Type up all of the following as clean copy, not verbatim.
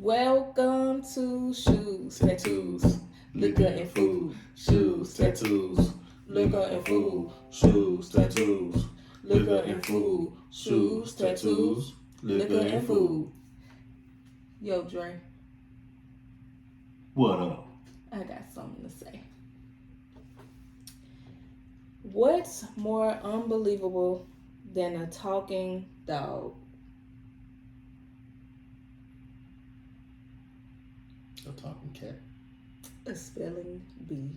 Welcome to Shoes, Tattoos, Liquor and Food. Shoes, Tattoos, Liquor and Food. Shoes, Tattoos, Liquor and Food. Shoes, Tattoos, Liquor and Food. Yo, Dre. What up? I got something to say. What's more unbelievable than a talking dog? A talking cat. A spelling bee.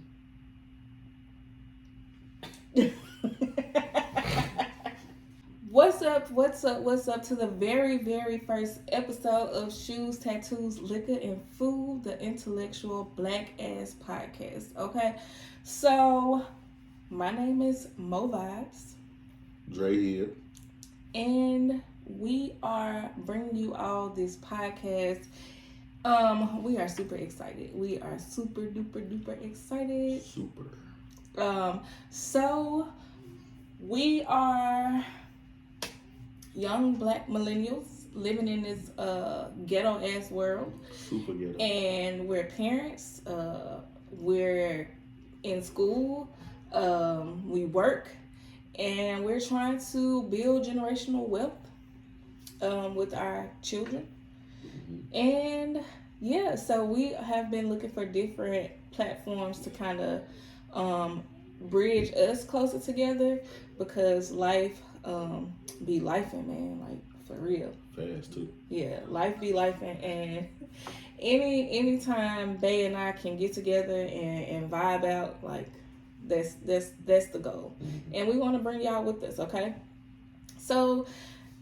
What's up to the very first episode of Shoes, Tattoos, Liquor, and Food, the intellectual black ass podcast. Okay, so my name is Mo Vibes. Dre here. And we are bringing you all this podcast. We are super excited. We are super duper excited. Super. So we are young black millennials living in this ghetto ass world. Super ghetto. And we're parents. We're in school. We work, and we're trying to build generational wealth with our children. And yeah, so we have been looking for different platforms to kind of bridge us closer together, because life be lifing, man, like for real. Fast too. Yeah, life be lifing, and anytime Bay and I can get together and vibe out, like that's the goal. And we want to bring y'all with us, okay? So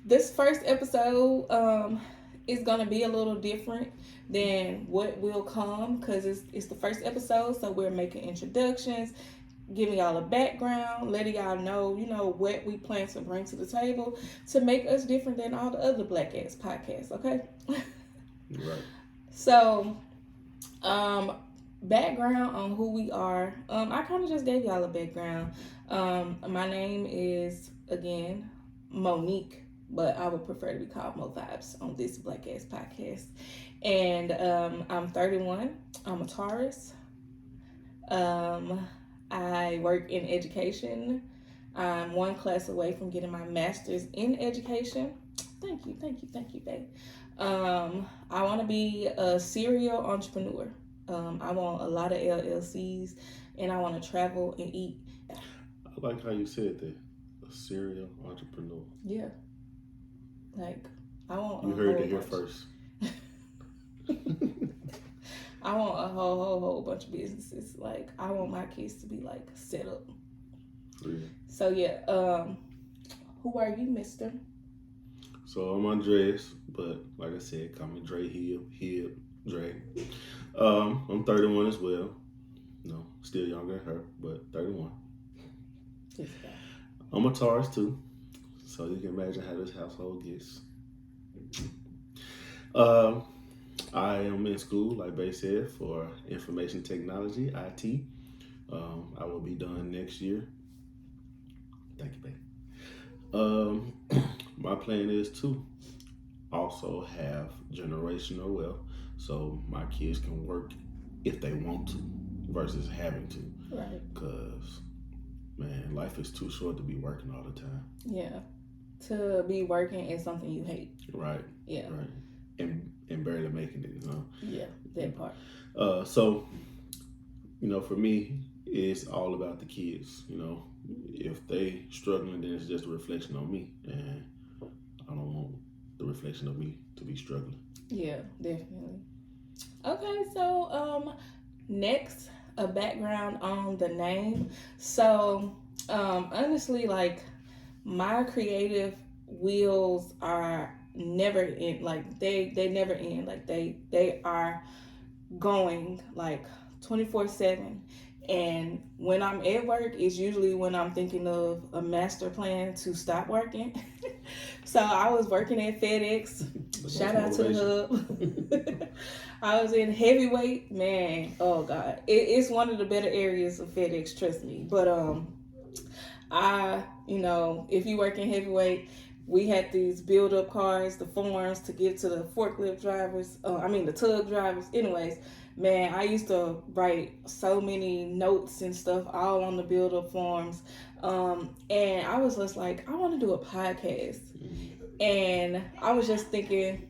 this first episode is gonna be a little different than what will come, because it's the first episode, so we're making introductions, giving y'all a background, letting y'all know, what we plan to bring to the table to make us different than all the other black ass podcasts, okay? Right. So, background on who we are. I kind of just gave y'all a background. My name is, again, Monique, but I would prefer to be called Mo Vibes on this black ass podcast. And I'm 31. I'm a Taurus. I work in education. I'm one class away from getting my master's in education. Thank you, babe. I want to be a serial entrepreneur. I want a lot of LLCs, and I want to travel and eat. I like how you said that. A serial entrepreneur. Yeah. Like, I want You heard it here first. I want a whole bunch of businesses. Like, I want my kids to be like set up. Yeah. So yeah, who are you, mister? So I'm Andres, but like I said, call me Dre here, Dre. I'm 31 as well. No, still younger than her, but 31. I'm a Taurus too, so you can imagine how this household gets. I am in school, like Bay said, for information technology, IT. I will be done next year. Thank you, Bay. My plan is to also have generational wealth, so my kids can work if they want to versus having to. Right. Because, man, life is too short to be working all the time. Yeah. To be working is something you hate. Right. Yeah. Right. And barely making it, Yeah, that part. So, for me, it's all about the kids. If they struggling, then it's just a reflection on me, and I don't want the reflection of me to be struggling. Yeah, definitely. Okay, so next, a background on the name. So, honestly, like, my creative wheels are never end. Like, they never end. Like, they are going like 24/7. And when I'm at work, it's usually when I'm thinking of a master plan to stop working. So I was working at FedEx. Shout out to the Hub. I was in heavyweight. Man, oh God. It's one of the better areas of FedEx, trust me. But if you work in heavyweight, we had these build-up cars, the forms to give to the forklift drivers. The tug drivers. Anyways, man, I used to write so many notes and stuff all on the build-up forms. And I was just like, I want to do a podcast. And I was just thinking,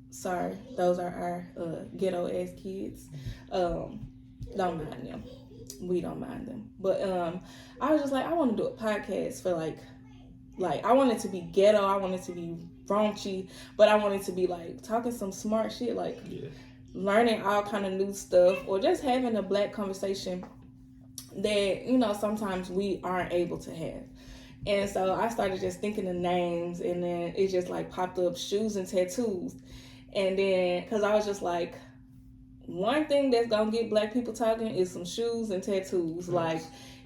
sorry, those are our ghetto ass kids. Don't mind them. We don't mind them. But I was just like, I want to do a podcast for like I want it to be ghetto. I want it to be raunchy, but I want it to be like talking some smart shit, like learning all kind of new stuff, or just having a black conversation that sometimes we aren't able to have. And so I started just thinking of names, and then it just like popped up shoes and tattoos. And then, because I was just like, one thing that's gonna get black people talking is some shoes and tattoos. Yes. Like,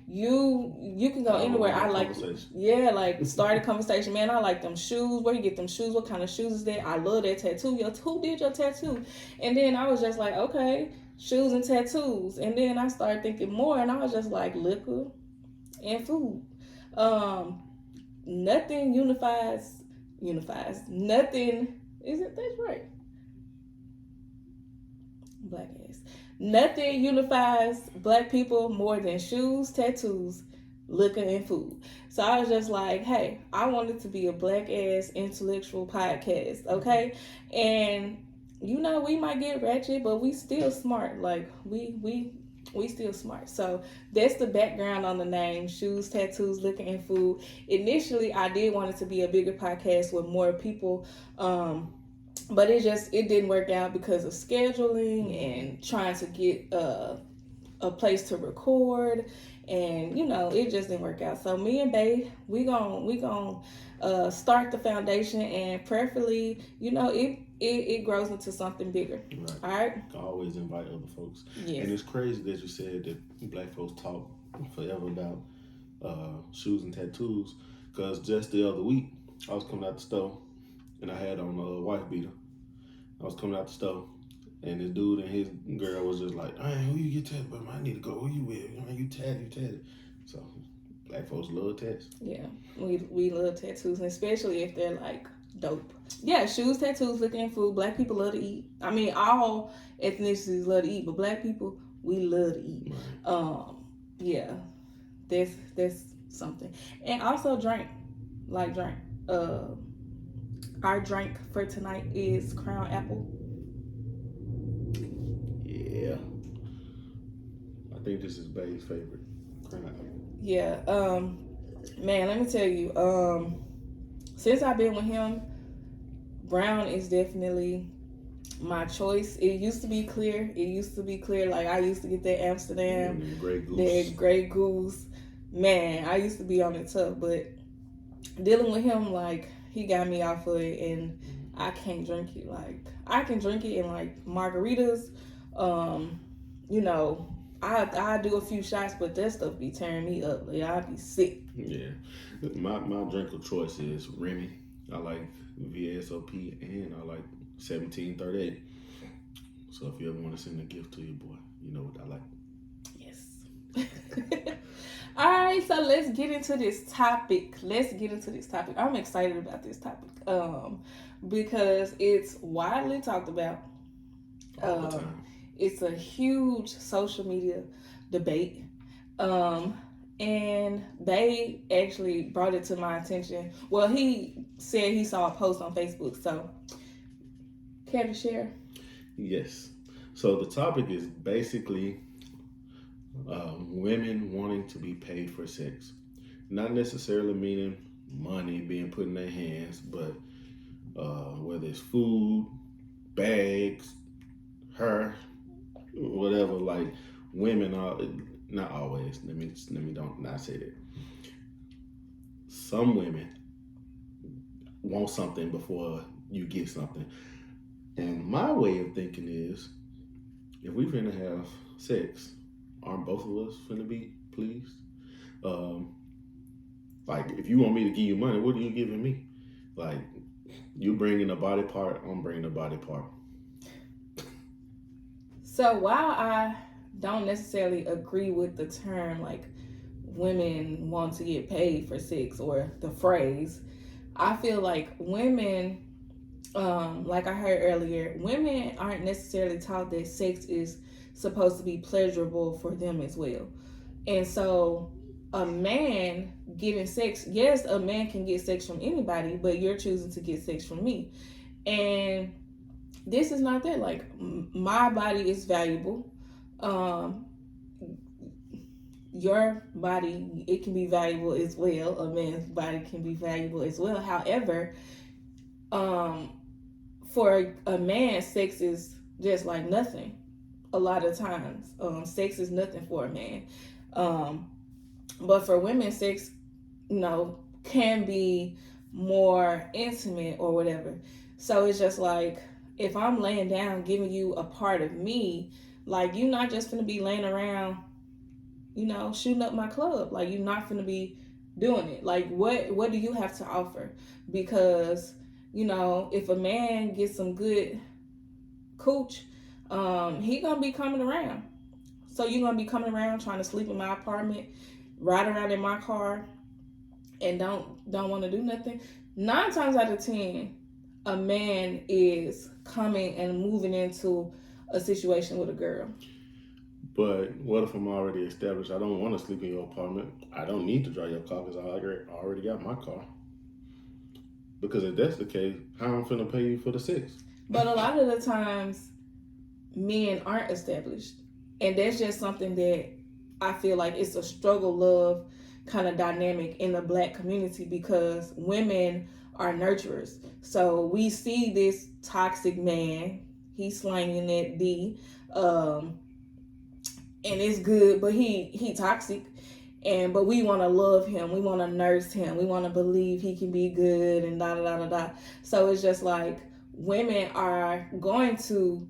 you can go anywhere. I like, like start a conversation. Man, I like them shoes. Where you get them shoes? What kind of shoes is that? I love that tattoo. Who did your tattoo? And then I was just like, okay, shoes and tattoos. And then I started thinking more, and I was just like, liquor and food. Nothing unifies. Nothing isn't. That's right. Black ass. Nothing unifies black people more than shoes, tattoos, liquor, and food. So I was just like, hey, I wanted to be a black ass intellectual podcast, okay? And we might get ratchet, but we still smart. Like we still smart. So that's the background on the name, shoes, tattoos, liquor, and food. Initially, I did want it to be a bigger podcast with more people, but it didn't work out because of scheduling and trying to get a place to record, and it just didn't work out. So me and Bae, we gon' start the foundation, and preferably, it grows into something bigger. Right. All right. I always invite other folks. Yes. And it's crazy that you said that black folks talk forever about shoes and tattoos, because just the other week I was coming out the store and I had on a wife beater. I was coming out the store, and this dude and his girl was just like, "Hey, who you get tatted? But I need to go. Who you with? You tatted." So black folks love tats. Yeah, we love tattoos, and especially if they're like dope. Yeah, shoes, tattoos, liquor, and food. Black people love to eat. I mean, all ethnicities love to eat, but black people, we love to eat. Right. Yeah, that's something. And also drink. Our drink for tonight is Crown Apple. Yeah. I think this is Bae's favorite. Crown Apple. Yeah. Man, let me tell you, since I've been with him, brown is definitely my choice. It used to be clear. Like, I used to get that Amsterdam, that Grey Goose. Man, I used to be on it tough, but dealing with him, like, he got me off of it, and I can't drink it. Like, I can drink it in like margaritas. I do a few shots, but that stuff be tearing me up. Like, I'd be sick. Yeah. My drink of choice is Remy. I like VSOP, and I like 1738. So if you ever want to send a gift to your boy, you know what I like. Yes. All right, so let's get into this topic. I'm excited about this topic because it's widely talked about. All the time. It's a huge social media debate. And Bae actually brought it to my attention. Well, he said he saw a post on Facebook. So, care to share? Yes. So the topic is basically women wanting to be paid for sex. Not necessarily meaning money being put in their hands, but whether it's food, bags, hair, whatever. Like, women are not always. Let me not say that. Some women want something before you get something. And my way of thinking is, if we finna have sex, aren't both of us finna be pleased? Like, if you want me to give you money, what are you giving me? Like, you bringing a body part, I'm bringing a body part. So while I don't necessarily agree with the term, like, women want to get paid for sex, or the phrase, I feel like women, like I heard earlier, women aren't necessarily taught that sex is supposed to be pleasurable for them as well. And so a man getting sex, yes, a man can get sex from anybody, but you're choosing to get sex from me. And this is not that. Like, my body is valuable. Um, your body, it can be valuable as well. A man's body can be valuable as well. However, um, for a man, sex is just like nothing. A lot of times, sex is nothing for a man. Um, but for women, sex, can be more intimate or whatever. So it's just like, if I'm laying down giving you a part of me, like, you're not just gonna be laying around, shooting up my club. Like, you're not gonna be doing it. Like, what do you have to offer? Because, if a man gets some good cooch, he gonna be coming around. So you're gonna be coming around trying to sleep in my apartment, ride around in my car, and don't want to do nothing. 9 times out of 10, a man is coming and moving into a situation with a girl. But what if I'm already established? I don't want to sleep in your apartment. I don't need to drive your car because I already got my car. Because if that's the case, how I'm finna pay you for the sex? But a lot of the times, men aren't established, and that's just something that I feel like it's a struggle love kind of dynamic in the Black community, because women are nurturers. So we see this toxic man, he's slanging that D, and it's good, but he toxic. But we want to love him, we want to nurse him, we want to believe he can be good, and da da da da da. So it's just like, women are going to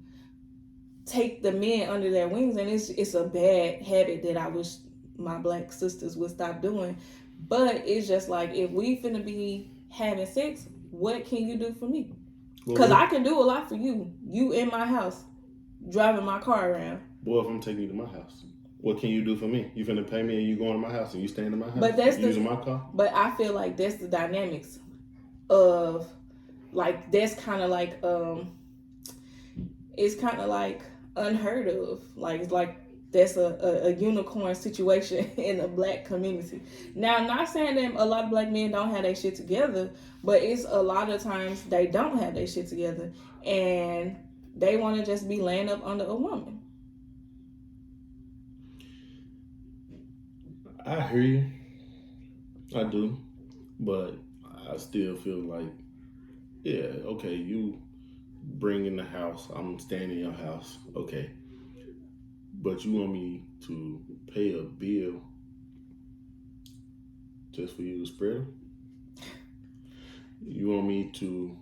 take the men under their wings, and it's a bad habit that I wish my Black sisters would stop doing. But it's just like, if we finna be having sex, what can you do for me? Because I can do a lot for you. You in my house, driving my car around. Well, if I'm taking you to my house, what can you do for me? You finna pay me and you going to my house and you staying in my house? But that's using my car? But I feel like that's the dynamics of, like, that's kind of like, it's kind of like unheard of. Like, it's like that's a unicorn situation in the Black community. Now, I'm not saying that a lot of Black men don't have their shit together, but it's a lot of times they don't have their shit together, and they want to just be laying up under a woman. I hear you. I do. But I still feel like, yeah, okay, you bring in the house, I'm staying in your house, okay. But you want me to pay a bill just for you to spread them? You want me to?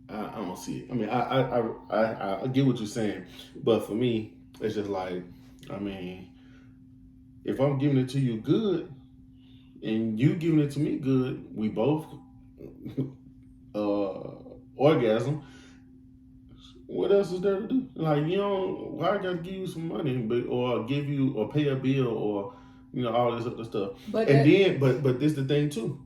I don't see it. I mean, I get what you're saying, but for me, it's just like, I mean, if I'm giving it to you good, and you giving it to me good, we both orgasm. What else is there to do? Like, why I gotta give you some money, or give you, or pay a bill, or all this other stuff. But this the thing too.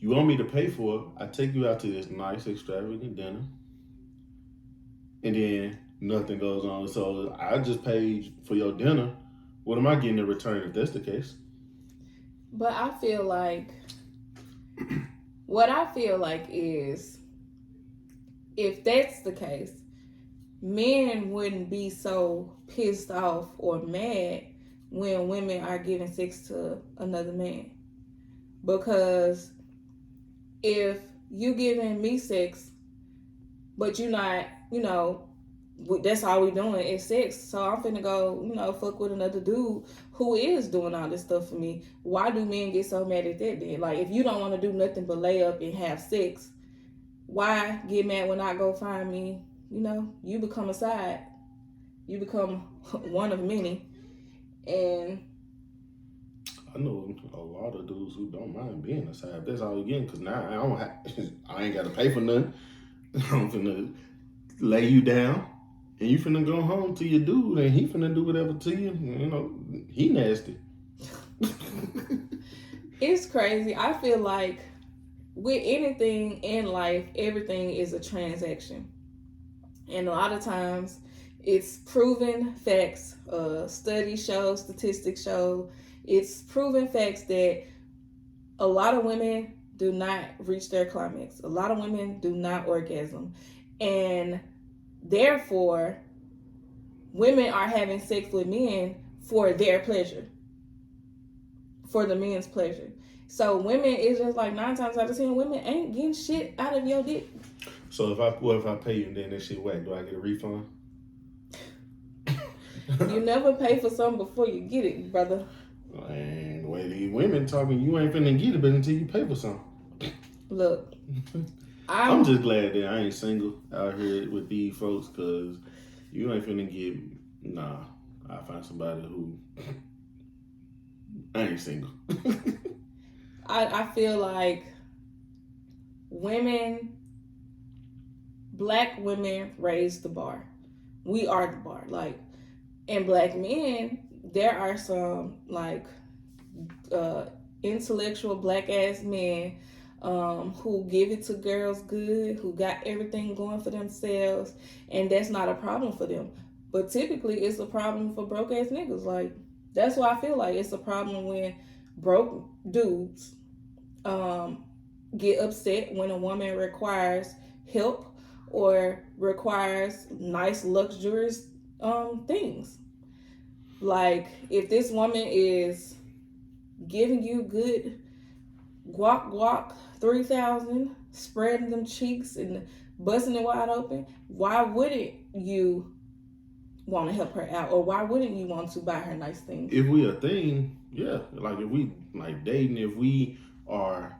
You want me to pay for it? I take you out to this nice extravagant dinner, and then nothing goes on. So I just paid for your dinner. What am I getting in return if that's the case? But I feel like, what I feel like is, if that's the case, men wouldn't be so pissed off or mad when women are giving sex to another man. Because if you giving me sex, but you not, that's all we doing is sex, so I'm finna go, fuck with another dude who is doing all this stuff for me. Why do men get so mad at that then? Like, if you don't want to do nothing but lay up and have sex, why get mad when I go find me? You become a side. You become one of many. And I know a lot of dudes who don't mind being a side. That's all you getting, because now I ain't got to pay for nothing. I'm finna lay you down, and you finna go home to your dude, and he finna do whatever to you. He nasty. It's crazy. I feel like with anything in life, everything is a transaction. And a lot of times it's proven facts, studies show, statistics show, it's proven facts that a lot of women do not reach their climax. A lot of women do not orgasm. And therefore, women are having sex with men for their pleasure, for the men's pleasure. So women, it's just like 9 times out of 10, women ain't getting shit out of your dick. So if I pay you and then that shit whack, do I get a refund? You never pay for something before you get it, brother. And the way these women talking, you ain't finna get it, but until you pay for something. Look, I'm just glad that I ain't single out here with these folks, cause you ain't finna get. Nah, I find somebody who I ain't single. I feel like women, black women raise the bar. We are the bar. Like, and black men, there are some like intellectual black ass men who give it to girls good, who got everything going for themselves, and that's not a problem for them. But typically, it's a problem for broke ass niggas. Like, that's why I feel like it's a problem when broke dudes get upset when a woman requires help or requires nice, luxurious things. Like, if this woman is giving you good guac 3,000, spreading them cheeks and busting it wide open, why wouldn't you want to help her out, or why wouldn't you want to buy her nice things? If we a thing, yeah. Like if we like dating, if we are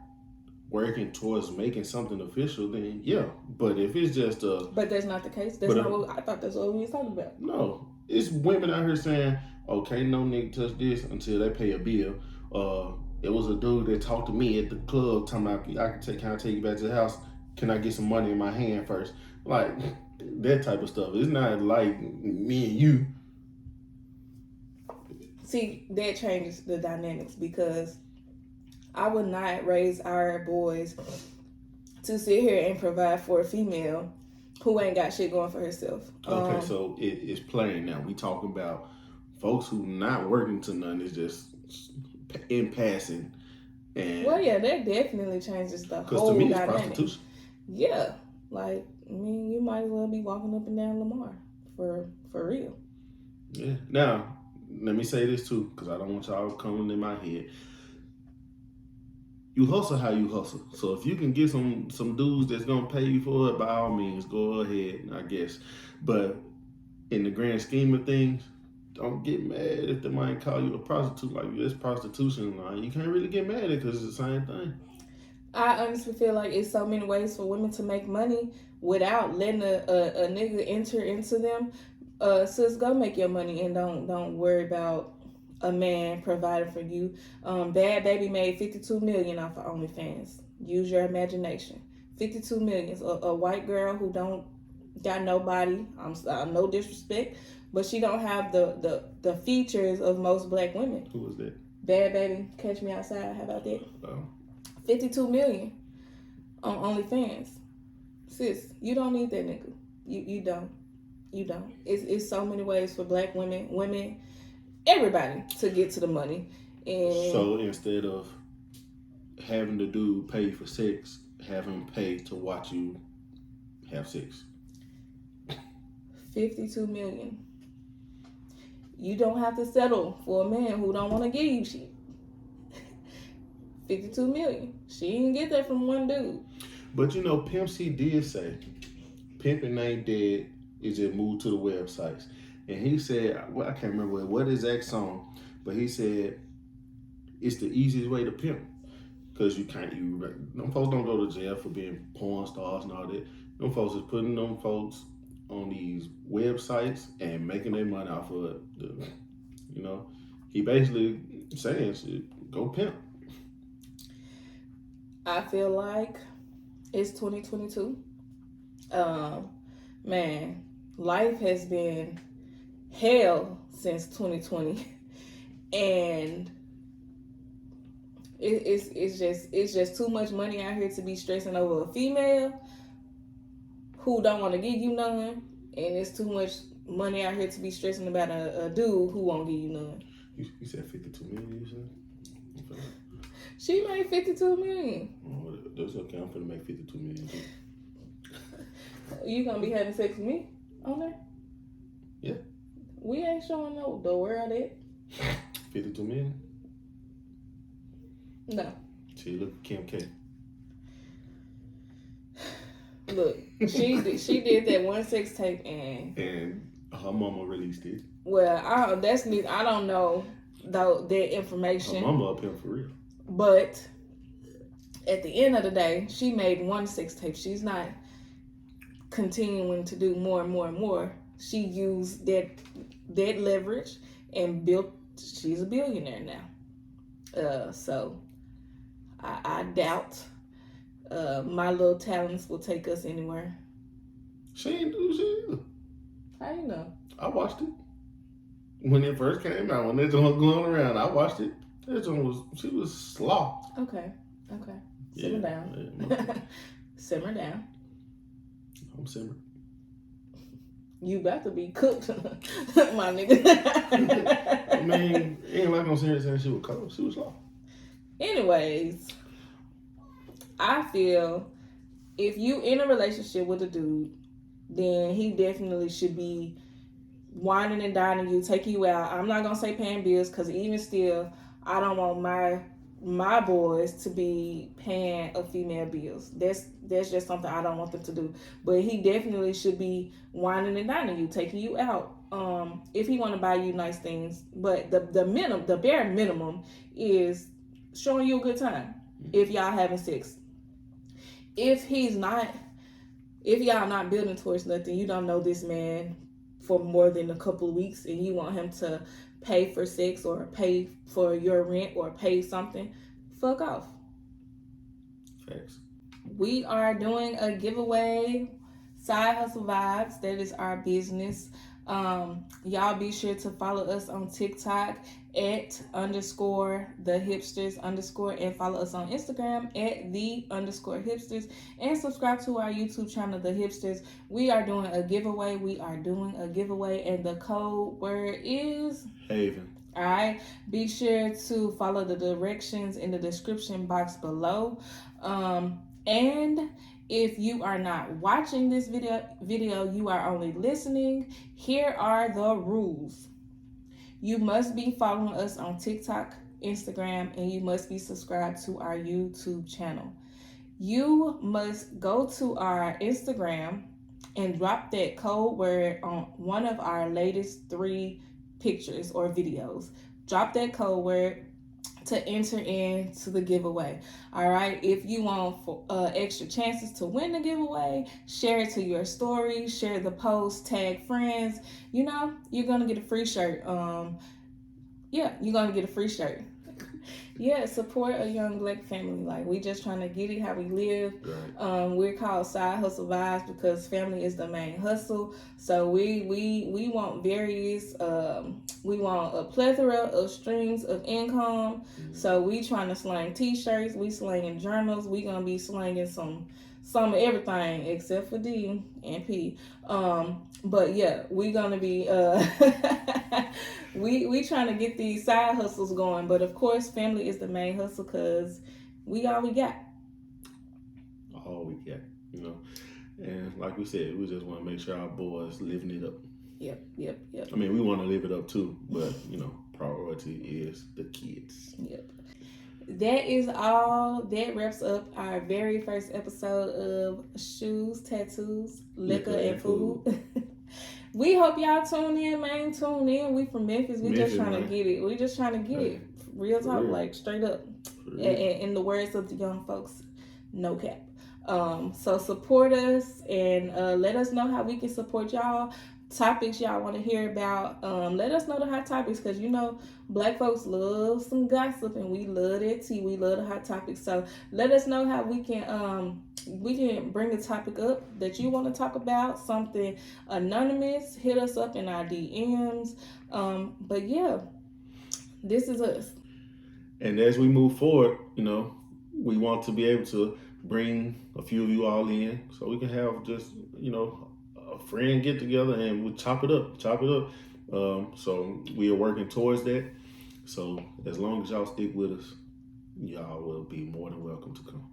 working towards making something official, then yeah. But if it's just but that's not the case. That's not what I thought. That's what we was talking about. No, it's women out here saying, "Okay, no nigga touch this until they pay a bill." It was a dude that talked to me at the club, talking about, can I take you back to the house? Can I get some money in my hand first? Like that type of stuff. It's not like me and you. See, that changes the dynamics, because I would not raise our boys to sit here and provide for a female who ain't got shit going for herself. Okay, so it's plain now. We talking about folks who not working to none, is just in passing. And well, yeah, that definitely changes the whole because to me it's dynamic. prostitution. Yeah, like, I mean, you might as well be walking up and down Lamar for real. Yeah. Now, let me say this too, because I don't want y'all coming in my head. You hustle how you hustle. So if you can get some dudes that's gonna pay you for it, by all means, go ahead, I guess. But in the grand scheme of things, don't get mad if they might call you a prostitute. Like, it's prostitution. Like, you can't really get mad at it because it's the same thing. I honestly feel like it's so many ways for women to make money without letting a nigga enter into them. Sis, go make your money and don't worry about a man providing for you. Bad Baby made $52 million off of OnlyFans. Use your imagination. $52 million. A white girl who don't got nobody. I'm no disrespect, but she don't have the features of most black women. Who was that? Bad Baby, Catch Me Outside. How about that? Oh. $52 million on OnlyFans. Sis, you don't need that nigga. You don't. It's so many ways for black women, everybody to get to the money. And so instead of having the dude pay for sex, have him pay to watch you have sex. $52 million. You don't have to settle for a man who don't want to give you shit. $52 million. She didn't get that from one dude. But you know, Pimp C did say, pimping ain't dead, it just moved to the websites. And he said, well, I can't remember what exact song, but he said, it's the easiest way to pimp. Because them folks don't go to jail for being porn stars and all that. Them folks is putting them folks on these websites and making their money off of it. He basically saying, go pimp. I feel like it's 2022. Man, life has been hell since 2020. And It's just too much money out here to be stressing over a female who don't want to give you none, and it's too much money out here to be stressing about a dude who won't give you none. You said 52 million, you said? She made 52 million. Oh, that's okay. I'm finna make 52 million too. You gonna be having sex with me on there? Yeah. We ain't showing no the world it. 52 million? No. See, look at Kim K. Look, she did that one sex tape and her mama released it. Well, that's neat. I don't know though that information. Her mama up here for real. But at the end of the day, she made one sex tape. She's not continuing to do more and more and more. She used that leverage and built. She's a billionaire now. So I doubt my little talents will take us anywhere. She ain't do shit. How you know? I watched it when it first came out. When that joint was going around, I watched it. That joint she was slaw. Okay. Simmer down. Yeah. Simmer down. I'm simmering. You got to be cooked, my nigga. I mean, ain't like I'm serious saying she was cold. She was slaw. Anyways, I feel if you in a relationship with a dude, then he definitely should be whining and dining you, taking you out. I'm not gonna say paying bills, because even still, I don't want my boys to be paying a female bills. That's just something I don't want them to do. But he definitely should be whining and dining you, taking you out. If he want to buy you nice things, but the bare minimum is showing you a good time if y'all having sex. If y'all not building towards nothing, you don't know this man for more than a couple of weeks, and you want him to pay for sex or pay for your rent or pay something, fuck off. Facts. We are doing a giveaway, Side Hustle Vibbes. That is our business. Y'all be sure to follow us on TikTok at _the_hipsters_ and follow us on Instagram at _hipsters, and subscribe to our YouTube channel, The Hipsters. We are doing a giveaway. And the code word is Haven. All right. Be sure to follow the directions in the description box below. And if you are not watching this video, you are only listening. Here are the rules. You must be following us on TikTok, Instagram, and you must be subscribed to our YouTube channel. You must go to our Instagram and drop that code word on one of our latest 3 pictures or videos. Drop that code word to enter into the giveaway. All right. If you want extra chances to win the giveaway, share it to your story, share the post, tag friends. You know, you're gonna get a free shirt. You're gonna get a free shirt. Yeah, support a young black family. Like, we just trying to get it how we live. Right. We're called Side Hustle Vibbes because family is the main hustle. So we want various, we want a plethora of streams of income. So we trying to slang t-shirts, we slanging journals, we gonna be slanging some of everything except for D and P. But yeah, we gonna be we trying to get these side hustles going. But of course, family is the main hustle because we all we got. All we got, you know. And like we said, we just want to make sure our boys living it up. Yep. I mean, we want to live it up too, but you know, priority is the kids. Yep. That is all. That wraps up our very first episode of Shoes, Tattoos, Liquor, and Food. We hope y'all tune in, man. Tune in. We from Memphis. We just trying to get it. We just trying to get it. Real talk, like straight up. In the words of the young folks, no cap. So support us and let us know how we can support y'all. Topics y'all want to hear about. Let us know the hot topics, because you know black folks love some gossip and we love that tea. We love the hot topics. So let us know how we can bring the topic up that you want to talk about, something anonymous. Hit us up in our DMs. But yeah, this is us. And as we move forward, we want to be able to bring a few of you all in so we can have just, a friend get together and we chop it up. So we are working towards that. So as long as y'all stick with us, y'all will be more than welcome to come.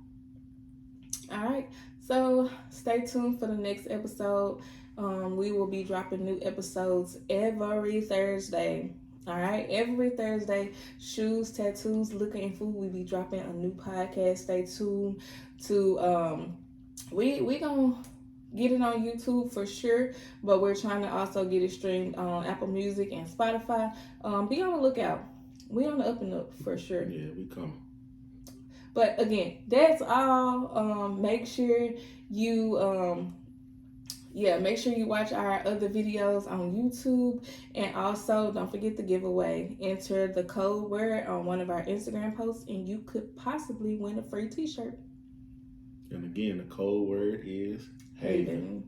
All right. So stay tuned for the next episode. We will be dropping new episodes every Thursday. All right, every Thursday, shoes, tattoos, liquor, and food. We be dropping a new podcast. Stay tuned to we gonna get it on YouTube for sure, but we're trying to also get it streamed on Apple Music and Spotify. Be on the lookout. We on the up and up for sure. Yeah, we coming. But again, that's all. Make sure you make sure you watch our other videos on YouTube, and also don't forget the giveaway. Enter the code word on one of our Instagram posts and you could possibly win a free t-shirt. And again, the code word is Haven.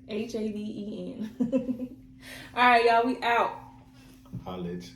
Haven. All right, y'all, we out. Holla at you.